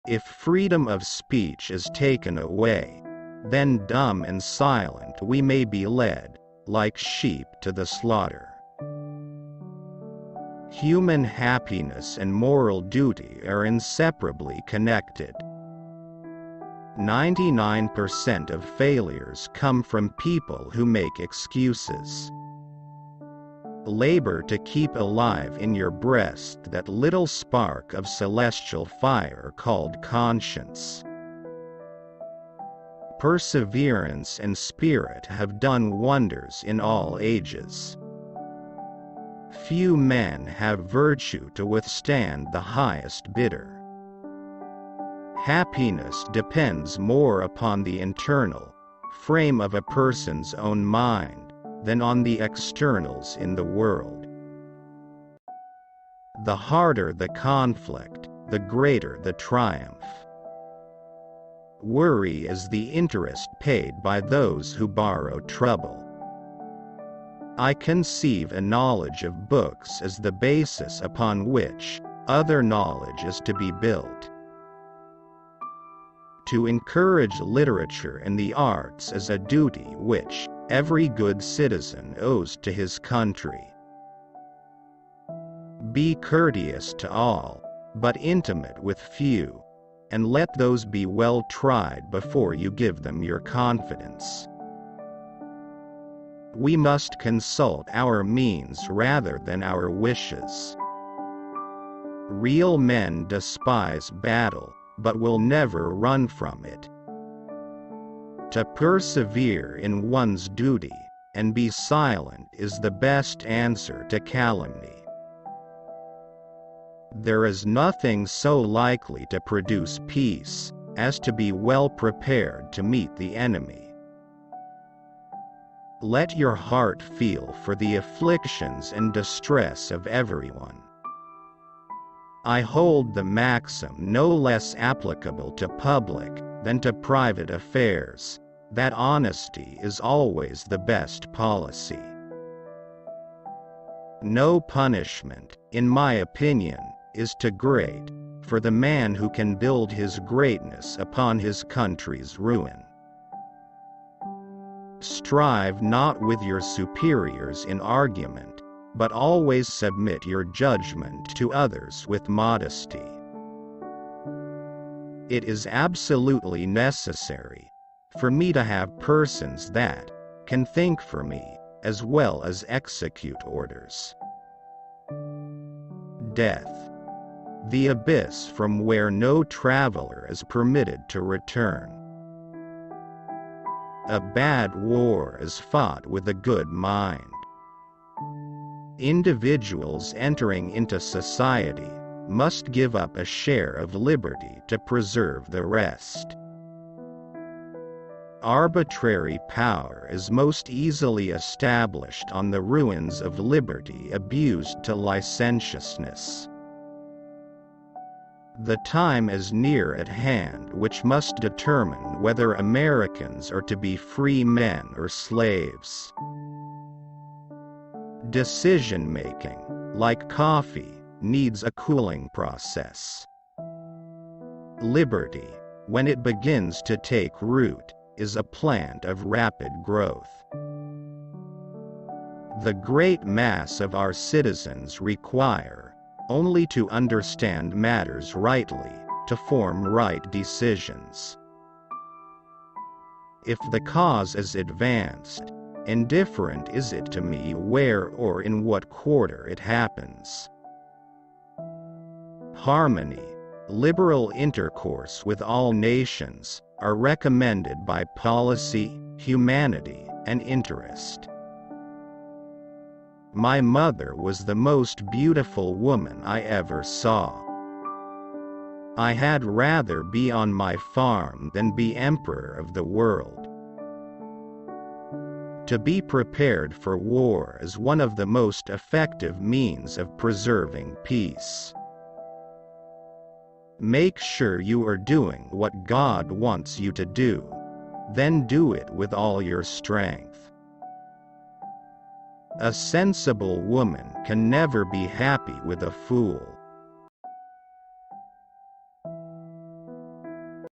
If freedom of speech is taken away, then dumb and silent we may be led, like sheep to the slaughter. Human happiness and moral duty are inseparably connected. 99% of failures come from people who make excuses. Labor to keep alive in your breast that little spark of celestial fire called conscience. Perseverance and spirit have done wonders in all ages. Few men have virtue to withstand the highest bidder. Happiness depends more upon the internal frame of a person's own mind than on the externals in the world. The harder the conflict, the greater the triumph. Worry is the interest paid by those who borrow trouble. I conceive a knowledge of books as the basis upon which other knowledge is to be built. To encourage literature and the arts is a duty which every good citizen owes to his country. Be courteous to all, but intimate with few, and let those be well tried before you give them your confidence. We must consult our means rather than our wishes. Real men despise battle, but will never run from it. To persevere in one's duty, and be silent is the best answer to calumny. There is nothing so likely to produce peace, as to be well prepared to meet the enemy. Let your heart feel for the afflictions and distress of everyone. I hold the maxim no less applicable to public than to private affairs, that honesty is always the best policy. No punishment, in my opinion, is too great for the man who can build his greatness upon his country's ruin. Strive not with your superiors in argument, but always submit your judgment to others with modesty. It is absolutely necessary for me to have persons that can think for me, as well as execute orders. Death, the abyss from where no traveler is permitted to return. A bad war is fought with a good mind. Individuals entering into society must give up a share of liberty to preserve the rest. Arbitrary power is most easily established on the ruins of liberty abused to licentiousness. The time is near at hand which must determine whether Americans are to be free men or slaves. Decision-making, like coffee, needs a cooling process. Liberty, when it begins to take root, is a plant of rapid growth. The great mass of our citizens require only to understand matters rightly, to form right decisions. If the cause is advanced, indifferent is it to me where or in what quarter it happens. Harmony, liberal intercourse with all nations, are recommended by policy, humanity, and interest. My mother was the most beautiful woman I ever saw. I had rather be on my farm than be emperor of the world. To be prepared for war is one of the most effective means of preserving peace. Make sure you are doing what God wants you to do, then do it with all your strength. A sensible woman can never be happy with a fool.